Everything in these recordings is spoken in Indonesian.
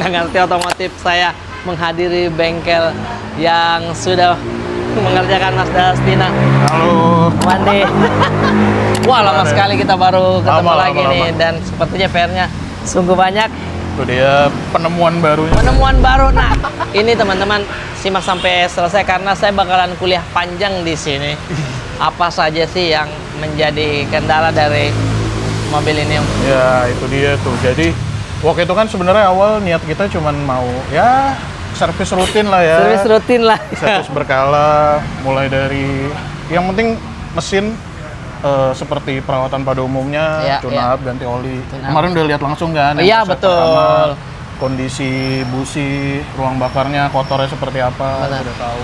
nggak ngerti otomotif, saya menghadiri bengkel yang sudah mengerjakan Mazda Astina. Halo. Mandi. Wah, lama sekali kita baru ketemu lagi lama. nih, dan sepertinya PR-nya sungguh banyak. Itu dia penemuan barunya. Penemuan baru. Nah, ini teman-teman simak sampai selesai karena saya bakalan kuliah panjang di sini. Apa saja sih yang menjadi kendala dari mobil ini, Om? Ya, itu dia tuh. Jadi waktu itu kan sebenarnya awal niat kita cuman mau ya servis rutin lah ya. Servis rutin lah. Servis berkala, mulai dari yang penting mesin seperti perawatan pada umumnya, Ya, tune up, ganti oli. Tune up. Kemarin udah lihat langsung kan? Iya, yang set betul. pertama, kondisi busi, ruang bakarnya, kotornya seperti apa, Benar. udah tahu.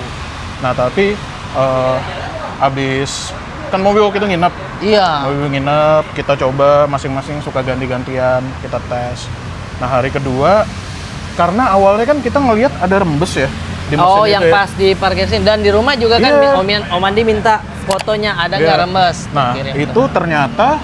Nah, tapi abis kan mobil waktu itu nginep. Iya. Mobil nginep, kita coba masing-masing suka ganti-gantian, kita tes. Nah, hari kedua, karena awalnya kan kita ngelihat ada rembes ya di mesin Oh, itu yang ya. pas di parkir sini dan di rumah juga kan Iya. Om Andi minta fotonya ada nggak Iya. rembes. Nah, Kirim itu tuh. ternyata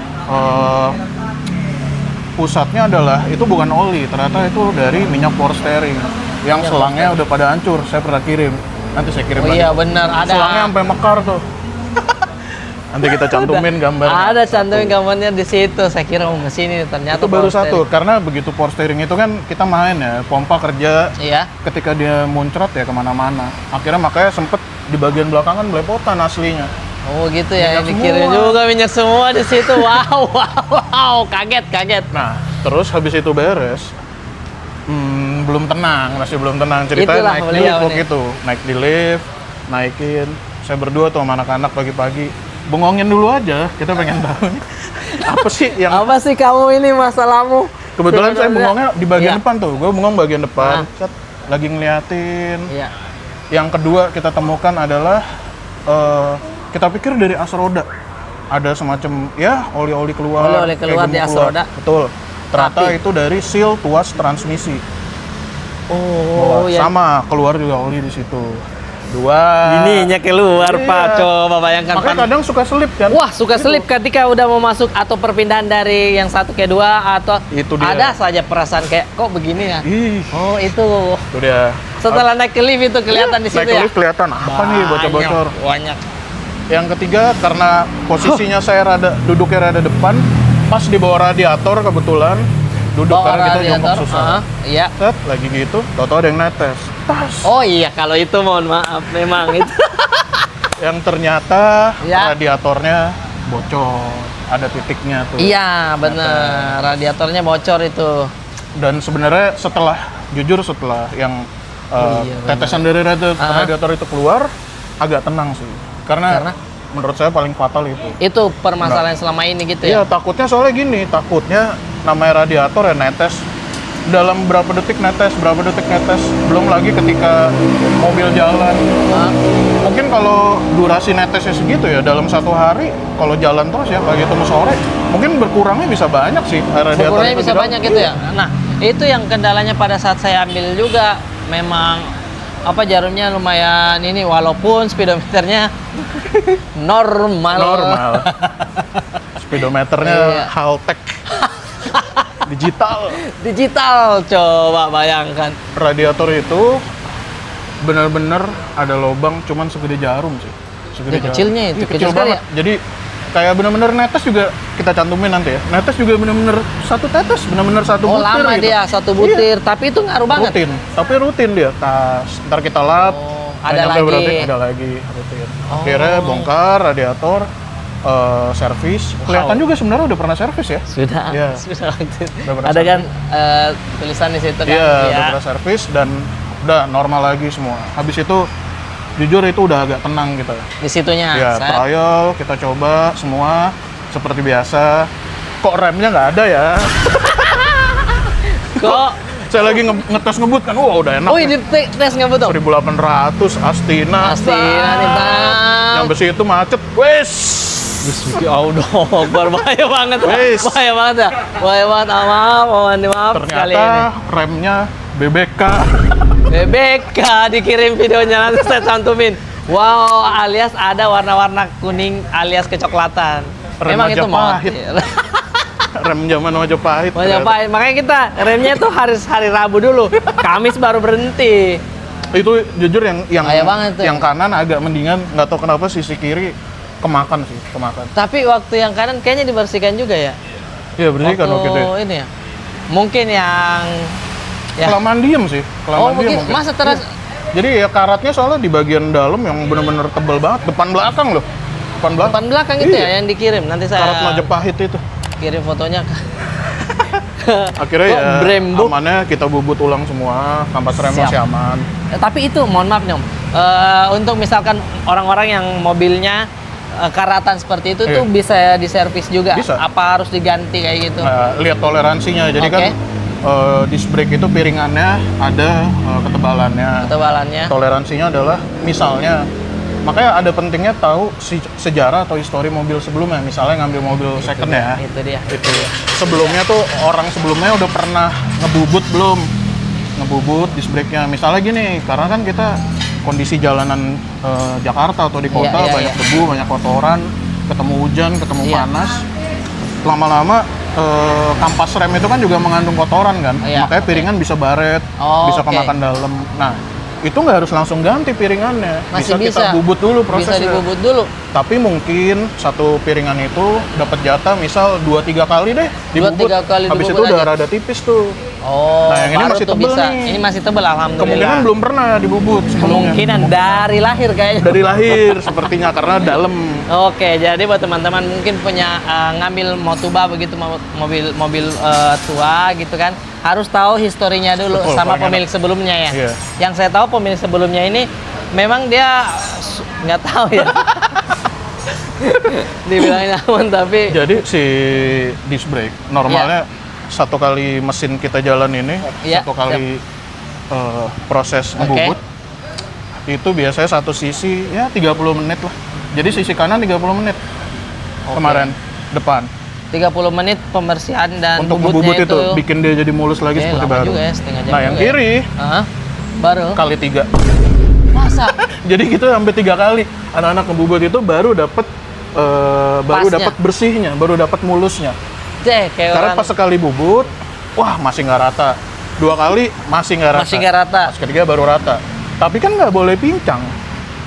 pusatnya adalah itu bukan oli, ternyata itu dari minyak power steering yang selangnya udah pada hancur. Saya pernah kirim, nanti saya kirim Oh lagi. iya benar, ada. Selangnya sampai mekar tuh. Nanti kita cantumin gambarnya. Ada Satu. cantumin gambarnya di situ. Saya kira mau ke sini, ternyata Itu baru power satu, karena begitu power steering itu kan kita main ya, pompa kerja. steering. Iya. Ketika dia muncrat ya kemana-mana. Akhirnya makanya sempet di bagian belakang kan belepotan aslinya. Oh gitu ya, Minyak dikirim semua. juga minyak semua di situ. Wow, wow, kaget. Nah, terus habis itu beres, belum tenang, masih belum tenang. Ceritanya Itulah naik di beliau lift waktu nih. itu. Naik di lift, naikin. Saya berdua tuh sama anak-anak pagi-pagi. Bengongin dulu aja, kita pengen tahu nih. Apa sih yang... Apa sih kamu ini masalahmu? Kebetulan saya Sebenarnya- bengongnya di bagian Iya. depan tuh. Gue bengong bagian depan. Ah. Set, lagi ngeliatin. Iya. Yang kedua kita temukan adalah kita pikir dari as roda ada semacam ya oli-oli keluar, Oli-oli kayak keluar di gemuk as roda. Betul. Ternyata Tapi- itu dari seal tuas transmisi. Oh, ya. Sama keluar juga oli di situ. Dua. Ininya keluar, Iya. Pak. Coba bayangkan. Makanya Pan. kadang suka selip kan. Wah, suka Gitu. selip ketika udah mau masuk atau perpindahan dari yang satu ke dua atau Itu dia. ada saja perasaan kayak kok begini ya. Ih, Oh, itu. itu dia. Setelah naik ke lift itu kelihatan di situ Naik ke ya. lift kelihatan apa nih bocor-bocor. Banyak. Yang ketiga karena posisinya saya duduknya rada depan, pas di bawah radiator kebetulan duduk Bawah karena kita jongkok radiator, susah. iya. Set, lagi gitu, tau-tau ada yang netes. Tas. Oh iya, kalau itu mohon maaf memang itu. Yang ternyata Ya. radiatornya bocor, ada titiknya tuh. Iya, bener. Radiatornya bocor itu. Dan sebenarnya jujur setelah yang iya, tetesan dari Ah. radiator itu keluar, agak tenang sih. Karena menurut saya paling fatal itu. Itu permasalahan selama ini gitu Iya, ya. takutnya soalnya gini, takutnya namanya radiator ya netes. Dalam berapa detik netes, belum lagi ketika mobil jalan. Hah? Mungkin kalau durasi netesnya segitu ya, dalam satu hari, kalau jalan terus ya, pagi temu sore, mungkin berkurangnya bisa banyak sih radiator Ukurnya itu bisa di dalam. banyak gitu ya. Nah, itu yang kendalanya pada saat saya ambil juga. Memang jarumnya lumayan ini, walaupun speedometernya normal. Speedometernya Iya. Haltech. Digital, coba bayangkan. Radiator itu benar-benar ada lubang cuman segede jarum sih. Ya, kecilnya itu, Iya, kecil kecil sekali banget. Jadi kayak benar-benar netes juga kita cantumin nanti ya. Netes juga benar-benar satu tetes, benar-benar satu Oh, butir lama gitu. dia satu butir, tapi itu ngaruh banget. Rutin, tapi rutin dia. Ntar kita lap, Oh, nggak ada nyampe lagi. berarti ada lagi rutin. Oh. Akhirnya bongkar radiator, servis. Kelihatan juga sebenarnya udah pernah servis ya. Sudah, Iya. sudah. Udah pernah Ada kan tulisan di situ kan? Iya, ya. udah pernah servis dan udah normal lagi semua. Habis itu jujur itu udah agak tenang gitu. Di situnya. Ya, trial kita coba semua seperti biasa. Kok remnya nggak ada ya? Kok? Saya lagi ngetes ngebut kan, wah udah enak. Oh, ini tes nggak betul? 1.800 Astina. Astina nih, Bang. Yang besi itu macet. Wes. Audo, berbahaya banget. Wes. Bahaya banget ya. Bahaya banget. Maaf sekali ini. Ternyata remnya BBK. BBK dikirim videonya, nanti saya cantumin. Wow, alias ada warna-warna kuning alias kecoklatan. Memang Remaja itu mati. pahit. Rem zaman Majapahit. Majapahit. Makanya kita remnya tuh hari Rabu dulu. Kamis baru berhenti. Itu jujur yang Bahaya banget tuh. yang kanan agak mendingan, nggak tahu kenapa sisi kiri kemakan. Tapi waktu yang kanan kayaknya dibersihkan juga ya. Iya bersihkan waktu itu. Ini ya. Mungkin yang ya. Kelamaan diem sih, kelamaan diem mungkin mungkin. masa terasa. Jadi ya karatnya soalnya di bagian dalam yang bener-bener tebel banget, depan belakang loh. Depan belakang itu Iya. ya yang dikirim. Nanti saya Karat Majapahit itu. kirim fotonya ke Akhirnya Kok ya Brembo? amannya kita bubut ulang semua, kampas rem masih aman. Tapi itu mohon maaf nih Om. Untuk misalkan orang-orang yang mobilnya karatan seperti itu Iya. tuh bisa diservis juga. Bisa. Apa harus diganti kayak gitu? Nah, lihat toleransinya. Jadi Oke. kan disc brake itu piringannya ada ketebalannya. Ketebalannya. Toleransinya adalah misalnya, makanya ada pentingnya tahu sejarah atau histori mobil sebelumnya. Misalnya ngambil mobil second ya. Itu dia. Itu sebelumnya tuh orang sebelumnya udah pernah ngebubut belum? Ngebubut disc brake-nya. Misalnya gini, karena kan kita kondisi jalanan Jakarta atau di kota Iya, banyak iya. debu, banyak kotoran, ketemu hujan, ketemu Iya. panas. Lama-lama kampas rem itu kan juga mengandung kotoran kan. Iya, Makanya piringan bisa baret, Oh, bisa oke. kemakan dalam. Nah, itu nggak harus langsung ganti piringannya. Masih kita bubut dulu prosesnya. Bisa dibubut dulu. Tapi mungkin satu piringan itu dapat jatah misal 2-3 kali deh dibubut. 2-3 kali Habis itu dibubut udah aja. rada tipis tuh. Oh, Nah, yang ini baru masih tuh tebel bisa. nih. Ini masih tebel alhamdulillah. Kemungkinan belum pernah dibubut sebelumnya. Kemungkinan dari lahir kayaknya. Dari lahir sepertinya karena dalam. Oke, jadi buat teman-teman mungkin punya ngambil Motuba begitu mobil tua gitu kan, harus tahu historinya dulu Betul, sama paling pemilik sebelumnya ya. Iya. Yang saya tahu pemilik sebelumnya ini memang dia nggak tahu ya. Dibilangin aman tapi Jadi si disc brake normalnya satu kali mesin kita jalan ini, Iya, satu kali proses Oke. ngebubut itu biasanya satu sisi ya 30 menit lah. Jadi sisi kanan 30 menit kemarin depan 30 menit pembersihan dan untuk bubutnya ngebubut itu bikin dia jadi mulus lagi seperti lama baru. juga ya, setengah jam Nah yang juga ya. kiri Aha, baru kali 3. masa Jadi gitu sampai 3 kali anak-anak ngebubut itu baru dapat Pasnya. bersihnya, baru dapat mulusnya. deh kayak Karena orang pas sekali bubut, wah masih nggak rata. 2 kali masih nggak rata. masih nggak rata. Pas ketiga baru rata. Tapi kan nggak boleh pincang.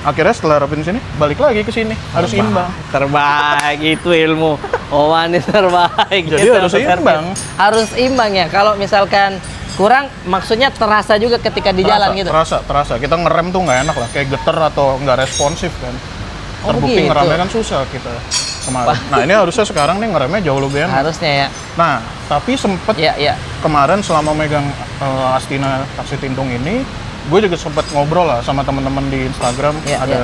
Akhirnya setelah rapin sini, balik lagi ke sini. Harus imbang. Terbaik itu ilmu. Oh, ini terbaik. Jadi Gitu, harus servis. imbang. Harus imbang ya. Kalau misalkan kurang, maksudnya terasa juga ketika di jalan gitu. Terasa. Kita ngerem tuh nggak enak lah. Kayak geter atau nggak responsif kan. Oh, Terbukti gitu. ngeremnya kan susah kita kemarin. Nah ini harusnya sekarang nih ngeremnya jauh lebih enak. Harusnya ya. Nah, tapi sempet Iya. kemarin selama megang Astina taksi Tintung ini, gue juga sempet ngobrol lah sama teman-teman di Instagram. Iya, Ada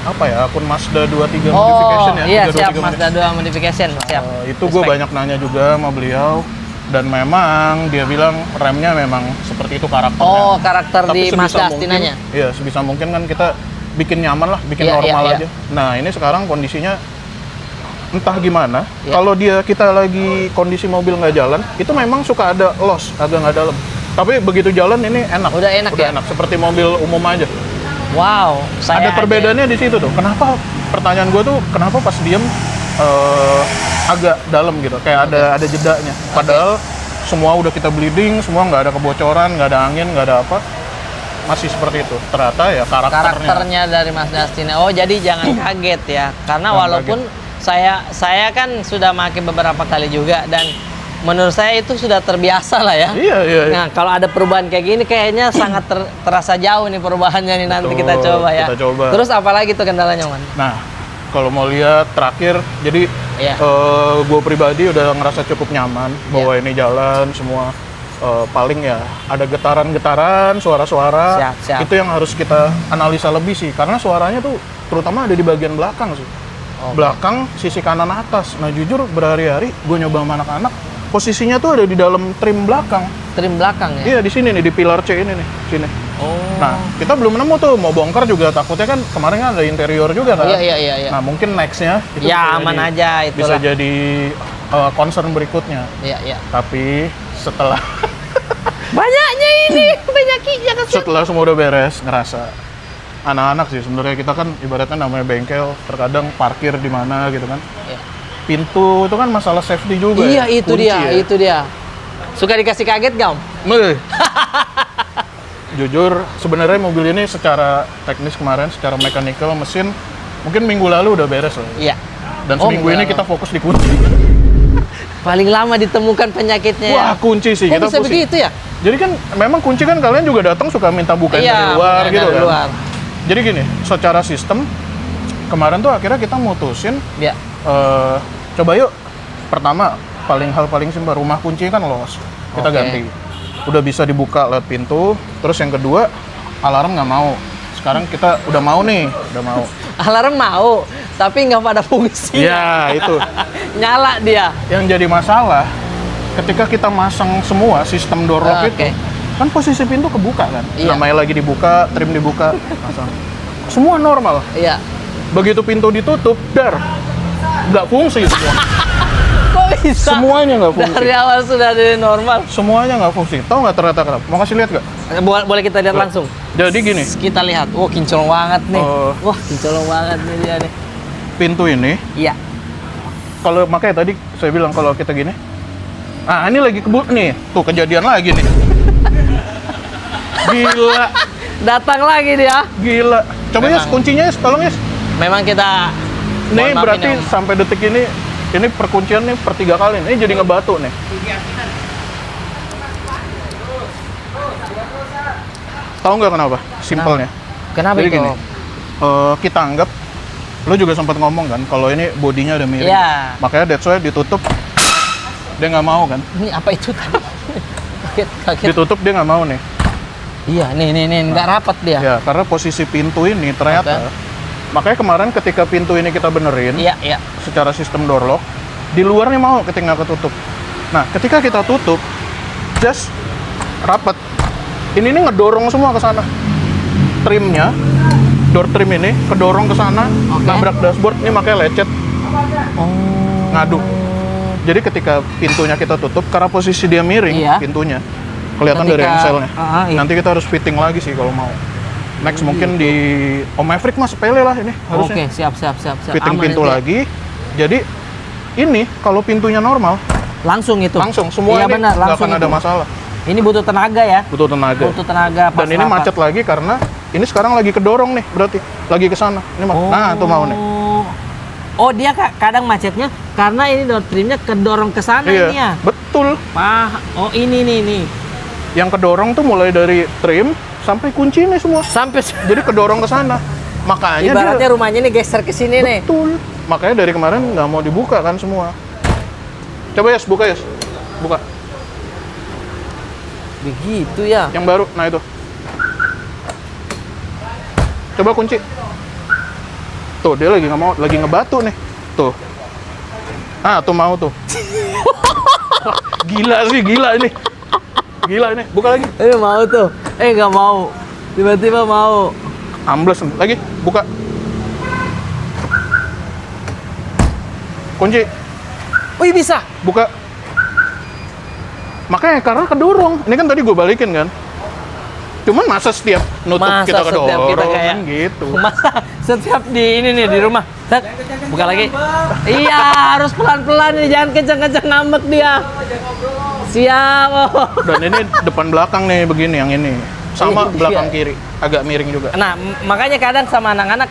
apa ya, akun Mazda 23 Oh, Modification ya. iya 323 siap Mazda 2 Modification, siap. Itu gue banyak nanya juga sama beliau. Dan memang dia bilang remnya memang seperti itu karakternya. Oh, karakter Tapi di sebisa Mazda mungkin- Astinanya. Iya, sebisa mungkin kan kita bikin nyaman lah, bikin Iya, normal iya, aja. Nah, ini sekarang kondisinya entah gimana. Iya. Kalau kita lagi kondisi mobil nggak jalan, itu memang suka ada loss, agak nggak dalam. Tapi begitu jalan ini enak. Udah enak ya? enak, seperti mobil umum aja. Wow, Ada saya perbedaannya di situ tuh. Kenapa? Pertanyaan gue tuh, kenapa pas diem agak dalam gitu, kayak ada jedanya. Padahal semua udah kita bleeding, semua nggak ada kebocoran, nggak ada angin, nggak ada apa. Masih seperti itu. Ternyata ya karakternya dari Mazda Astina. Oh, jadi jangan kaget ya. Karena Jangan walaupun saya kan sudah pakai beberapa kali juga dan menurut saya itu sudah terbiasa lah ya. Iya. Nah, kalau ada perubahan kayak gini kayaknya sangat terasa jauh nih perubahannya nih nanti Betul, kita coba ya. kita coba. Terus apalagi tuh kendalanya, Man? Nah, kalau mau lihat terakhir, jadi Iya. gue pribadi udah ngerasa cukup nyaman bahwa Iya. ini jalan semua. Paling ya ada getaran-getaran, suara-suara. Siap. Itu yang harus kita analisa lebih sih, karena suaranya tuh terutama ada di bagian belakang sih. Oke. Belakang sisi kanan atas. Nah jujur berhari-hari gue nyoba sama anak-anak, posisinya tuh ada di dalam trim belakang. Trim belakang ya? Iya di sini nih, di pilar C ini nih, sini. Oh. Nah kita belum nemu tuh, mau bongkar juga takutnya kan kemarin kan ada interior juga kan. Iya. Nah mungkin nextnya itu Ya, bisa aman jadi- aja itulah. bisa jadi concern berikutnya. Iya. Tapi setelah Banyaknya ini, banyaknya kan. setelah semua udah beres, ngerasa anak-anak sih sebenarnya. Kita kan ibaratnya namanya bengkel, terkadang parkir di mana gitu kan. Iya. pintu itu kan masalah safety juga. Iya, ya. itu Kunci dia, ya. itu dia. Suka dikasih kaget, Gam? Meh. Jujur, sebenarnya mobil ini secara teknis kemarin, secara mechanical, mesin, mungkin minggu lalu udah beres loh. Iya. Dan Oh, seminggu minggu ini lalu. kita fokus di kunci. Paling lama ditemukan penyakitnya. Wah, kunci sih, Kok kita bisa pusing. begitu ya? Jadi kan memang kunci kan kalian juga datang suka minta bukain Iya, dari luar bukain gitu dari kan. luar. Jadi gini, secara sistem kemarin tuh akhirnya kita mutusin Ya. coba yuk, pertama hal paling simpel, rumah kunci kan los, kita Oke. ganti. Udah bisa dibuka lewat pintu. Terus yang kedua, alarm nggak mau. Sekarang kita udah mau nih, udah mau. Alarm mau, tapi nggak pada fungsi. Iya, itu. Nyala dia. Yang jadi masalah, ketika kita masang semua sistem door lock Oke. itu, kan posisi pintu kebuka kan. Iya. Namanya lagi dibuka, trim dibuka, pasang. Semua normal. Iya. Begitu pintu ditutup, nggak fungsi semua. Kok bisa? Semuanya nggak fungsi. Dari awal sudah dari normal. Semuanya nggak fungsi. Tahu nggak ternyata kenapa? Mau kasih lihat nggak? Boleh kita lihat Boleh. langsung. Jadi gini, Kita lihat. Wah, kinclong banget nih. Oh. Wah, kinclong banget nih dia nih. pintu ini, Iya. kalau makanya tadi saya bilang kalau kita gini, ini lagi kebut nih, tuh kejadian lagi nih. Gila, Datang lagi dia. gila. Coba ya Memang. kuncinya ya, tolong ya. Memang kita Nih mohon maaf berarti ini, Om. sampai detik ini perkuncian nih per 3 kali. Ini jadi ngebatu nih. Tahu nggak kenapa? Simpelnya. Kenapa Jadi itu? gini, kita anggap, lo juga sempat ngomong kan, kalau ini bodinya udah miring. Iya. Makanya that's why ditutup, dia nggak mau kan. Ini apa itu tadi? Kaget. Ditutup dia nggak mau nih. Iya, nih, nggak rapat dia. Ya, karena posisi pintu ini ternyata, makanya kemarin ketika pintu ini kita benerin, Iya. secara sistem door lock, di luarnya mau ketika nggak ketutup. Nah, ketika kita tutup, just rapat. Ini nih ngedorong semua ke sana. Trimnya, door trim ini kedorong ke sana, Oke. nabrak dashboard. Ini makanya lecet, Oh. ngadu. Jadi ketika pintunya kita tutup, karena posisi dia miring, Iya. pintunya kelihatan dari Ketika- engselnya. iya. Nanti kita harus fitting lagi sih kalau mau. Next mungkin di Om Maverick mas sepele lah ini harusnya. Oke, siap. Fitting Aman pintu itu ya. lagi. Jadi ini kalau pintunya normal, Langsung itu. langsung semua Iya, ini benar, nggak langsung akan ada itu. masalah. Ini butuh tenaga ya. Butuh tenaga. Butuh tenaga pas Dan ini rapat. macet lagi karena ini sekarang lagi kedorong nih, berarti lagi ke sana. Ini nah tuh mau nih. Oh, dia kadang macetnya karena ini door trimnya kedorong ke sana ini ya. Betul. Oh, ini nih. Yang kedorong tuh mulai dari trim sampai kunci nih semua. Sampai Jadi kedorong ke sana. Makanya ibaratnya dia, rumahnya ini geser ke sini nih. betul. Makanya dari kemarin nggak mau dibuka kan semua. Coba Yas, buka Yas. Buka. Begitu ya. Yang baru, nah itu. Coba kunci. Tuh, dia lagi nggak mau, lagi ngebatu nih. Tuh. Tuh mau tuh. Gila sih, gila ini. Gila ini. Buka lagi. Mau tuh. Nggak mau. Tiba-tiba mau. Ambles lagi, buka. Kunci, Wih, bisa. buka. Makanya karena kedorong. Ini kan tadi gue balikin kan. Cuman masa setiap nutup Masa kita setiap kedorong kita kayak- kan gitu. Masa setiap di ini nih di rumah. Set, buka lagi. Iya, harus pelan-pelan nih, jangan kenceng-kenceng ngambek dia. Siap. Oh. Dan ini depan belakang nih begini yang ini. Sama Iya. belakang kiri, agak miring juga. Nah, makanya kadang sama anak-anak,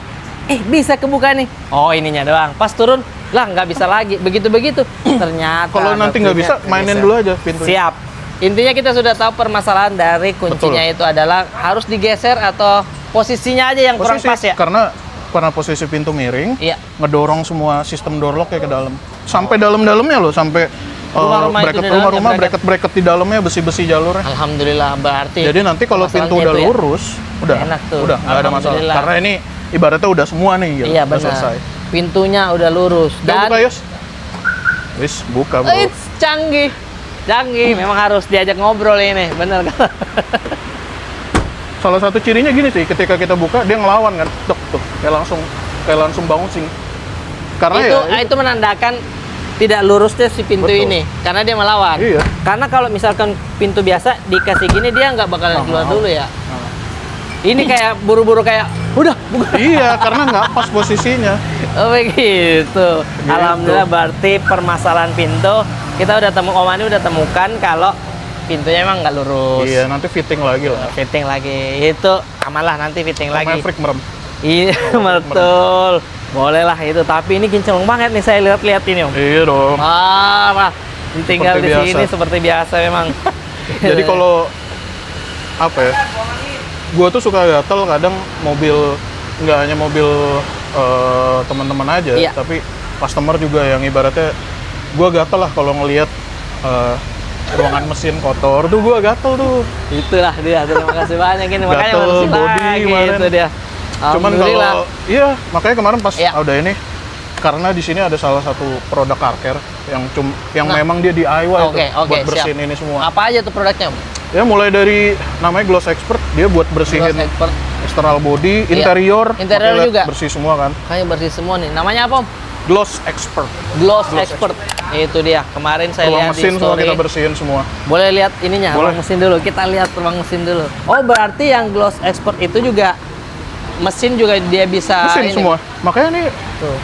bisa kebuka nih. Oh, ininya doang. Pas turun, lah nggak bisa lagi. Begitu-begitu. Ternyata. Kalau nanti nggak bisa, mainin dulu aja pintunya. Siap. Intinya kita sudah tahu permasalahan dari kuncinya itu adalah harus digeser atau posisinya aja yang kurang pas ya. Karena posisi pintu miring, Iya. ngedorong semua sistem door lock ke dalam. Sampai dalam-dalamnya loh, sampai Rumah-rumah itu bracket di dalamnya, rumah-rumah, bracket. bracket di dalamnya, besi-besi jalurnya. Alhamdulillah, berarti. Jadi nanti kalau pintu masalahnya udah itu ya. lurus, udah Enak tuh. udah nggak ada masalah. Alhamdulillah. Karena ini ibaratnya udah semua nih, gitu. Iya, udah benar. selesai. Pintunya udah lurus Udah buka dan Yos. Wis, buka bro. it's canggih. Canggih, memang harus diajak ngobrol ini, bener kan? Salah satu cirinya gini sih, ketika kita buka dia ngelawan kan, tuh, kayak langsung bouncing. Karena itu menandakan tidak lurusnya si pintu Betul. ini, karena dia melawan. Iya. Karena kalau misalkan pintu biasa dikasih gini dia nggak bakalan keluar mau. dulu ya. Ini kayak buru-buru kayak Udah, bukan. Iya, karena nggak pas posisinya. Oh begitu. Alhamdulillah berarti permasalahan pintu kita udah Om Andi udah temukan kalau pintunya emang nggak lurus. Iya, nanti fitting lagi lah. Fitting lagi. Itu aman lah nanti fitting lagi. Maverick merem. Iya, betul. Boleh lah itu. Tapi ini kinclong banget nih saya lihat-lihat ini Om. Iya dong. Parah. Tinggal Seperti di biasa. sini seperti biasa memang. Jadi kalau apa ya? Gua tuh suka gatel kadang mobil, nggak hanya mobil teman-teman aja, Iya. tapi customer juga yang ibaratnya gua gatel lah kalau ngelihat ruangan mesin kotor tuh gua gatel tuh. Itulah dia. Terima kasih banyak ini makanya Gatel makasih body lagi kemarin. itu dia. Cuman Alhamdulillah. kalau iya makanya kemarin pas Iya. udah ini karena di sini ada salah satu produk car care yang Nah. memang dia DIY Oke, tuh, buat siap. bersihin ini semua. Apa aja tuh produknya Om? Ya mulai dari namanya Gloss Expert, dia buat bersihin Gloss Expert. external body, Iya. interior, Interior makanya juga. bersih semua kan. Kayaknya bersih semua nih. Namanya apa Om? Gloss Expert. Gloss Expert. Itu dia. Kemarin saya Ruang lihat di mesin semua story. kita bersihin semua. Boleh lihat ininya, Boleh. ruang mesin dulu. Kita lihat ruang mesin dulu. Oh, berarti yang Gloss Expert itu juga mesin juga dia bisa Mesin ini. semua. Makanya nih Tuh.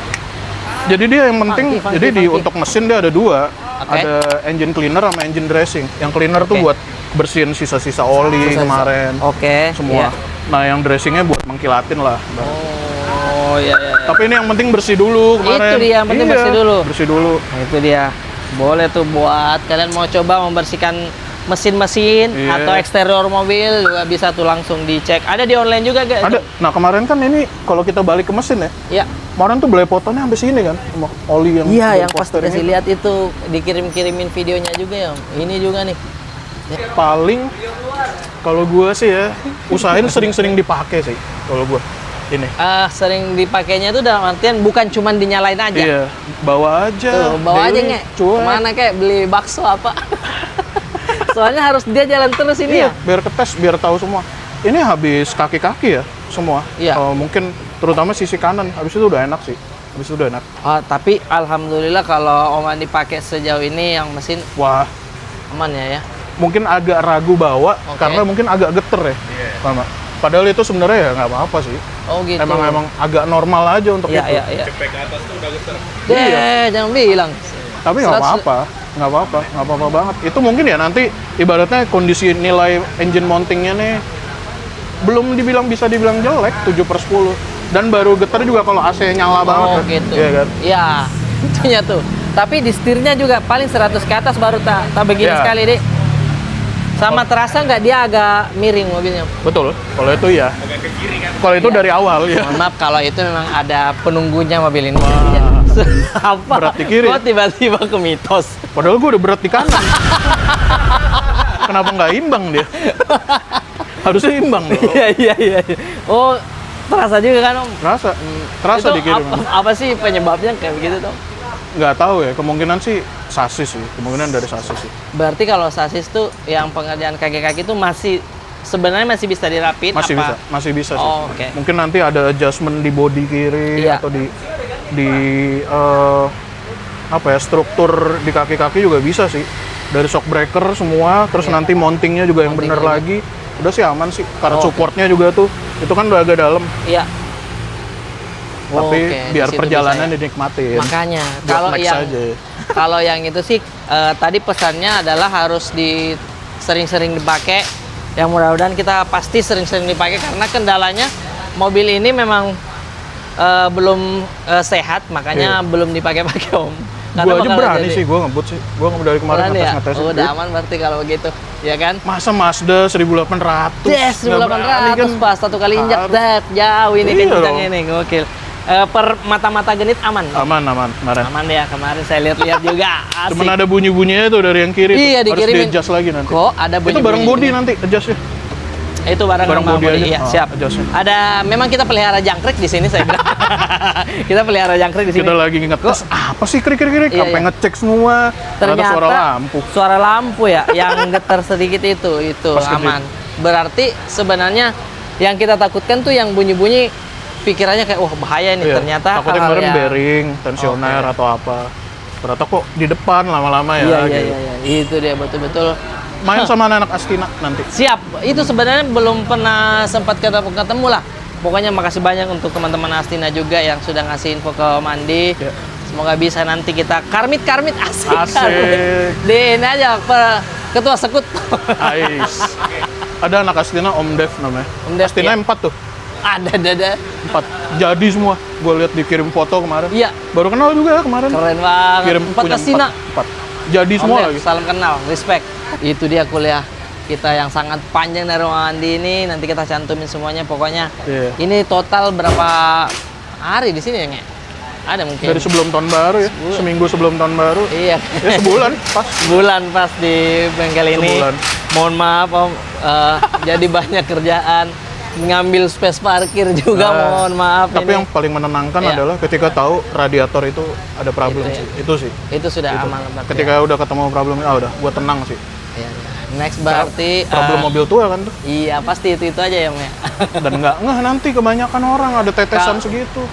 jadi dia yang penting Funky, jadi funky. untuk mesin dia ada dua. Oke. Ada engine cleaner sama engine dressing. Yang cleaner tuh Oke. buat bersihin sisa-sisa oli Sisa-sisa. kemarin. Oke. Semua. Iya. Nah, yang dressingnya buat mengkilatin lah. Oh, iya iya. Tapi ini yang penting bersih dulu kemarin. Itu dia, yang penting Iya, bersih dulu. Bersih dulu. Nah, itu dia. Boleh tuh buat kalian mau coba membersihkan mesin-mesin Iya. atau eksterior mobil juga bisa tuh langsung dicek. Ada di online juga gak? Ada. Nah, kemarin kan ini kalau kita balik ke mesin ya. Iya. Kemarin tuh belepotannya sampai sini kan, sama oli yang Iya, yang pas poster dikasih ini. lihat itu dikirim-kirimin videonya juga ya Om. Ini juga nih. Paling kalau gua sih ya usahain sering-sering dipakai sih kalau gua. Ini. Sering dipakainya itu dalam artian bukan cuma dinyalain aja. Iya, bawa aja. Tuh, bawa aja daily, nge. cuek. Kemana kayak beli bakso apa? Soalnya harus dia jalan terus ini Iya, ya. biar ketes, biar tahu semua. Ini habis kaki-kaki ya semua. Iya. Mungkin terutama sisi kanan. Habis itu udah enak sih. Habis itu udah enak. Tapi alhamdulillah kalau Om Andi pakai sejauh ini yang mesin Wah, aman ya. mungkin agak ragu bawa Oke. karena mungkin agak geter ya. Sama. Padahal itu sebenarnya ya nggak apa-apa sih. Oh gitu. Emang agak normal aja untuk Iya, itu. iya, iya. Cepet ke atas tuh udah geter. Jangan bilang. Tapi nggak 100 apa-apa, nggak apa-apa banget. Itu mungkin ya nanti ibaratnya kondisi nilai engine mountingnya nih belum bisa dibilang jelek 7/10 dan baru getar juga kalau AC nyala banget Oh kan. gitu. Iya kan? Iya, itunya tuh. Tapi di setirnya juga paling 100 ke atas baru tak begini Iya. sekali deh. Sama terasa nggak dia agak miring mobilnya? Betul. Kalau itu ya. Agak ke kiri kan. Kalau itu dari awal ya. Mohon maaf kalau itu memang ada penunggunya mobil ini. Wah. Apa? Berat di kiri. Kok tiba-tiba ke mitos? Padahal gue udah berat di kanan. Kenapa nggak imbang dia? Harusnya imbang loh. Iya. Oh, terasa juga kan Om? Terasa Itu di kiri. apa sih penyebabnya kayak begitu Om? Nggak tahu ya. Kemungkinan sih sasis sih. Kemungkinan dari sasis sih. Berarti kalau sasis tuh yang pengerjaan kaki-kaki itu masih sebenarnya masih bisa dirapin Masih bisa sih. Oh, oke. Mungkin nanti ada adjustment di bodi kiri Iya. atau di apa ya, struktur di kaki-kaki juga bisa sih. Dari shock breaker semua, terus nanti mountingnya juga yang bener Mountingnya lagi. Udah sih aman sih. Karena Oh, supportnya juga tuh, itu kan udah agak dalam. Iya. Tapi Oke, di biar situ perjalanan bisa ya. dinikmatin. Makanya Buat kalau next yang aja. kalau yang itu sih tadi pesannya adalah harus sering-sering dipakai. Yang mudah-mudahan kita pasti sering-sering dipakai karena kendalanya mobil ini memang belum sehat, makanya belum dipakai-pakai Om. Gue aja bakal berani jadi- sih, gue ngebut sih. Gue dari kemarin Berani ya? ngetes-ngetes. Oh, udah aman berarti kalau begitu, ya kan? Masa Mazda 1800? Yes, Nggak berani 1800 kan? pas satu kali injak Harus. dat jauh ini Iya kencangnya dong. nih, gokil. Per mata-mata genit aman. Aman kemarin. Aman ya, kemarin saya lihat-lihat juga. Asik. Cuman ada bunyi-bunyinya tuh dari yang kiri. Iya, tuh. Harus dikirimin. di-adjust lagi nanti. Kok ada Itu bunyi-bunyi bareng body ini? nanti adjustnya. Itu barang Barang body aja. Iya, Oh, siap. adjustnya. Ada memang kita pelihara jangkrik di sini saya bilang. Kita pelihara jangkrik di sini. Kita lagi ngetes apa sih krik-krik Iya, sampai iya. ngecek semua. Ternyata suara lampu. Suara lampu ya yang getar sedikit itu Pas gede. aman. Berarti sebenarnya yang kita takutkan tuh yang bunyi-bunyi pikirannya kayak wah bahaya nih, Iya. ternyata takutnya hal-hal kemarin yang- bearing, tensioner Oke. atau apa. Ternyata kok di depan lama-lama ya. Iya, gitu. iya. Itu dia betul-betul. Main sama anak-anak Astina nanti. Siap. Itu sebenarnya belum pernah sempat ketemu lah. pokoknya makasih banyak untuk teman-teman Astina juga yang sudah ngasih info ke Om Andi. Ya. Semoga bisa nanti kita karmit asik. Asik. Di ini aja ketua sekut. Ais. Ada anak Astina Om Dev namanya. Om Dev, Astina ya. 4 tuh. Ada. 4. Jadi semua. Gue lihat dikirim foto kemarin. Iya. Baru kenal juga kemarin. Keren banget. Kirim 4 punya Astina. 4. Jadi Om semua Dev, lagi. salam kenal, respect. Itu dia kuliah kita yang sangat panjang dari Om Andi ini. Nanti kita cantumin semuanya pokoknya. Iya. Ini total berapa hari di sini ya, Nge? Ada mungkin. Dari sebelum tahun baru ya. Seminggu sebelum tahun baru. Iya. Ya sebulan pas. Sebulan pas di bengkel ini. Sebulan. Mohon maaf Om, jadi banyak kerjaan. Ngambil space parkir juga, mohon maaf. Tapi ini. yang paling menenangkan Iya. adalah ketika tahu radiator itu ada problem Itu ya. sih. Itu sih. Itu sudah Itu. aman berarti Ketika udah ketemu problem, udah, gua tenang sih. ya. Iya. Next berarti Problem mobil tua kan tuh. Iya, pasti itu aja ya, Om ya. Dan nggak ngeh nanti kebanyakan orang ada tetesan Kak. segitu.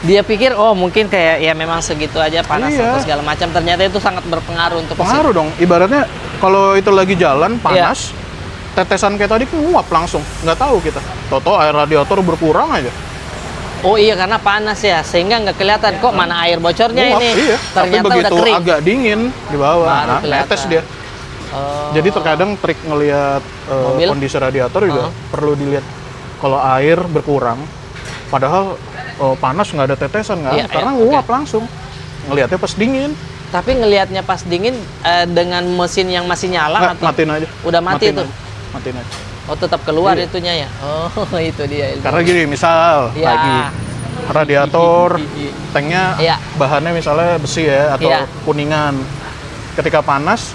Dia pikir oh mungkin kayak ya memang segitu aja panas Iya. atau segala macam. Ternyata itu sangat berpengaruh untuk mesin. Pengaruh dong. Ibaratnya kalau itu lagi jalan Iya. panas, tetesan kayak tadi kan nguap langsung. Nggak tahu kita. Toto air radiator berkurang aja. Oh iya, karena panas ya, sehingga nggak kelihatan kok mana air bocornya Nguap, ini. iya. Tapi Ternyata udah begitu kering. agak dingin di bawah, Baru nah, kelihatan. netes dia. Oh. Jadi terkadang trik ngelihat Mobil? kondisi radiator juga perlu dilihat. Kalau air berkurang, padahal panas nggak ada tetesan nggak, Iya, karena iya, nguap langsung. Ngelihatnya pas dingin, Tapi ngelihatnya pas dingin dengan mesin yang masih nyala nggak, atau matiin aja. udah mati Matiin tuh? aja. Matiin aja. Oh tetap keluar Iya. itunya ya. Oh itu dia. Karena gini, misal Iya. lagi radiator, tanknya Iya. bahannya misalnya besi ya atau Iya. kuningan. Ketika panas,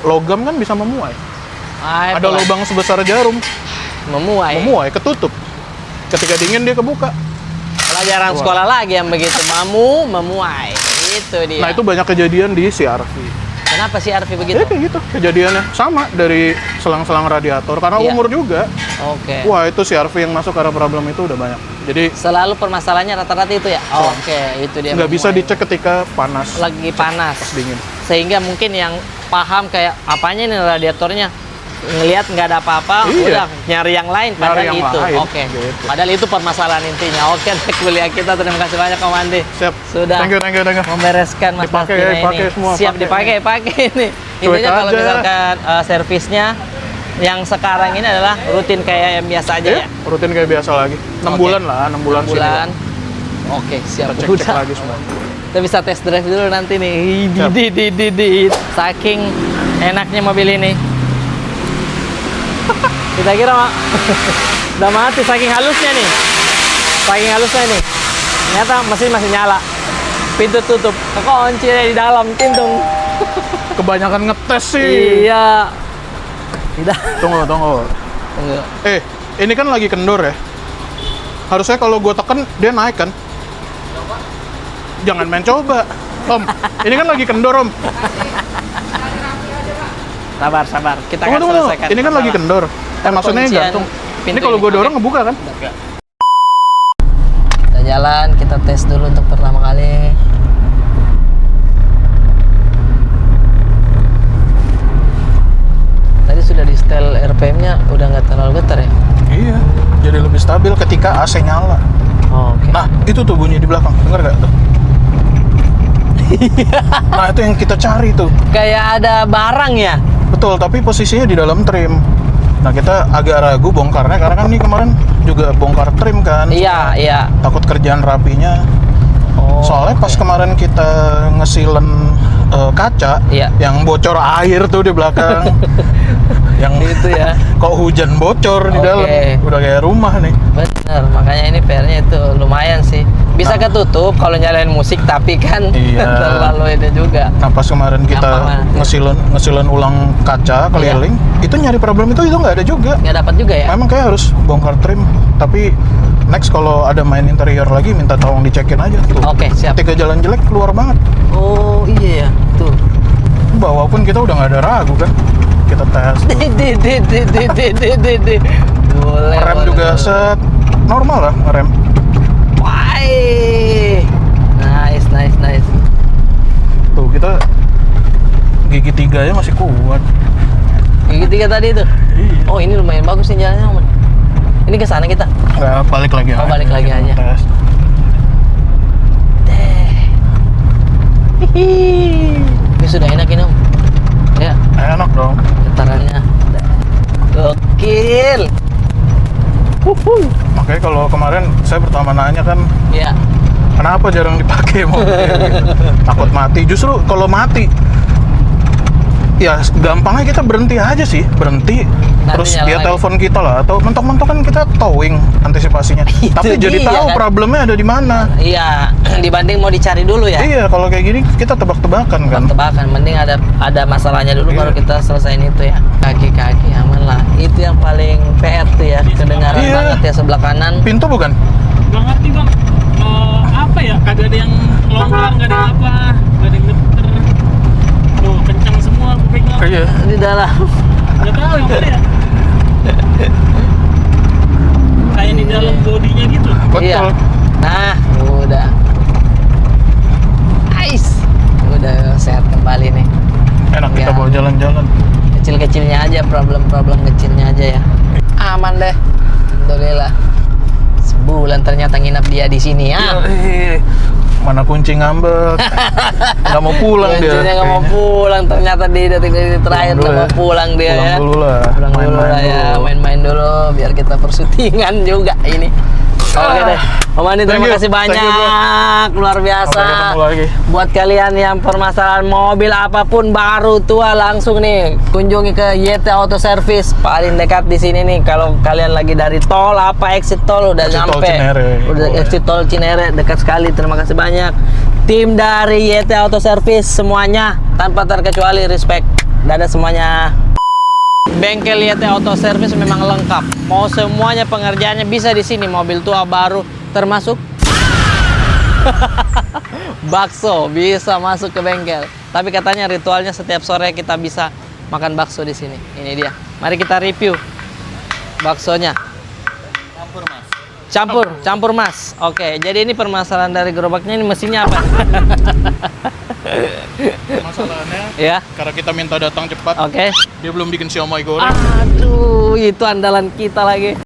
logam kan bisa memuai. Ada lubang sebesar jarum, memuai. memuai, ketutup. Ketika dingin dia kebuka. Pelajaran Wah. sekolah lagi yang begitu. Memuai. Itu dia. Nah itu banyak kejadian di CR-V. Kenapa sih RV begitu? Ya kayak gitu kejadiannya sama dari selang-selang radiator karena Iya. umur juga. Oke. Wah itu CR-V yang masuk karena problem itu udah banyak. Jadi Selalu permasalahannya rata-rata itu ya? Oke, itu dia. nggak bisa memuai. dicek ketika panas, Lagi panas. pas dingin. Sehingga mungkin yang paham kayak apanya nih radiatornya, ngelihat nggak ada apa-apa, Iya. udah nyari yang lain, Nyari padahal yang itu. lain, Oke. gitu. Padahal itu permasalahan intinya. Oke, deh, kuliah kita terima kasih banyak Om Andi. Siap. Sudah. Thank you. Membereskan Mas Dipakai, Martina ini. pakai semua, Siap pakai. dipakai ini. Cuek Intinya kalau aja. misalkan servisnya yang sekarang ini adalah rutin kayak yang biasa aja ya. Rutin kayak biasa lagi. 6 Oke. bulan lah, 6 bulan, Bulan. sini. Oke, siap. Kita cek Udah. lagi semua. Kita bisa test drive dulu nanti nih. Siap. Di. Saking enaknya mobil ini. Kita kira udah mati saking halusnya nih. Saking halusnya nih. Ternyata mesin masih nyala. Pintu tutup. Kekunci deh di dalam tintung. Kebanyakan ngetes sih. Iya. Tidak. Tunggu. Tunggu. Ini kan lagi kendor ya. Harusnya kalau gue tekan dia naik kan. Jangan main coba, Om. Ini kan lagi kendor, Om. Sabar. Kita akan Tunggu. selesaikan. Ini kan lagi masalah. kendor. Maksudnya Kuncian gantung. pintu Ini kalau ini. gue dorong Oke. ngebuka kan? Kita jalan, kita tes dulu untuk pertama kali. Tadi sudah di setel RPM-nya udah nggak terlalu getar ya? Iya. Jadi lebih stabil ketika AC nyala. Oke. Nah, itu tuh bunyi di belakang. Dengar nggak tuh? Nah, itu yang kita cari tuh. Kayak ada barang ya? Betul, tapi posisinya di dalam trim. Nah, kita agak ragu bongkarnya karena kan ini kemarin juga bongkar trim kan. Iya. Takut kerjaan rapinya. Oh, Soalnya pas kemarin kita ngesilen kaca, Iya. yang bocor air tuh di belakang. Yang itu ya. kok hujan bocor di Oke. dalam. Udah kayak rumah nih. Bener, makanya ini PR-nya itu lumayan sih. Bisa Nah. ketutup kalau nyalain musik, tapi kan Iya. terlalu ini juga. Nah, pas kemarin kita Gampang banget. ngesilen ulang kaca keliling, itu nyari problem itu nggak ada juga. Nggak dapat juga ya? Memang kayak harus bongkar trim, tapi next kalau ada main interior lagi minta tolong dicekin aja tuh. Oke, siap. Ketika jalan jelek keluar banget. Oh iya ya, tuh. Bawa pun kita udah nggak ada ragu kan. Kita tes. Boleh. Rem boleh, juga boleh. set normal lah ngerem. Wah, nice. Tuh kita gigi 3 nya masih kuat. Gigi 3 tadi itu. Iya. Oh ini lumayan bagus nih jalannya, Om. Ini ke sana kita. Nggak, balik lagi Oh, aja. balik lagi aja. Tes. Ini sudah enak ini Om. Ya, Enak dong. getarannya. Gokil. Makanya kalau kemarin saya pertama nanya kan, Ya, kenapa jarang dipakai mobil gitu. Takut mati. Justru kalau mati, ya gampangnya kita berhenti aja sih, berhenti. Nanti Terus nyala dia lagi. telepon kita lah, atau mentok-mentok kan kita towing antisipasinya. Itu Tapi jadi dia, tahu kan? problemnya ada di mana. iya. Dibanding mau dicari dulu ya. Iya, kalau kayak gini kita tebak-tebakan kan. Tebak-tebakan, mending ada masalahnya dulu Iya. baru kita selesaiin itu ya. Kaki-kaki aman lah. Itu yang paling PR tuh ya. Kedengaran Iya. banget ya sebelah kanan. Pintu bukan? Gak ngerti bang, apa ya, kagak ada yang longgar, gak ada yang apa, gak ada yang geter. Tuh, kencang semua gue pegang. Iya. Di dalam. Gak tahu yang mana ya. Kayak di dalam bodinya gitu. Betul. Iya. Nah, udah. Nice. Udah sehat kembali nih. Enak kita Ya. bawa jalan-jalan. Kecil-kecilnya aja, problem-problem kecilnya aja ya. Aman deh. Alhamdulillah. Sebulan ternyata nginap dia di sini ya. Mana kunci ngambek. Nggak mau pulang dia. Kuncinya nggak mau pulang, ternyata di detik-detik terakhir Pulang dulu nggak mau ya. pulang dia Pulang ya. dulu lah. Pulang dulu Main-main lah ya, dulu. main-main dulu biar kita persyutingan juga ini. Oke deh, Om Andi terima Thank you. kasih Thank you, banyak, luar biasa. Sampai ketemu lagi. Buat kalian yang permasalahan mobil apapun baru tua langsung nih kunjungi ke YT Auto Service paling dekat di sini nih. Kalau kalian lagi dari tol apa exit tol udah Exit tol nyampe, Cinere. udah Boleh. exit tol Cinere dekat sekali. Terima kasih banyak tim dari YT Auto Service semuanya tanpa terkecuali, respect. Dadah semuanya. Bengkel YT Auto Service memang lengkap. Mau semuanya pengerjaannya bisa di sini. Mobil tua baru termasuk bakso bisa masuk ke bengkel. Tapi katanya ritualnya setiap sore kita bisa makan bakso di sini. Ini dia. Mari kita review baksonya. Campur mas. Oke, jadi ini permasalahan dari gerobaknya, ini mesinnya apa? Masalahnya Ya, karena kita minta datang cepat, oke. dia belum bikin siomay goreng. Aduh, itu andalan kita lagi.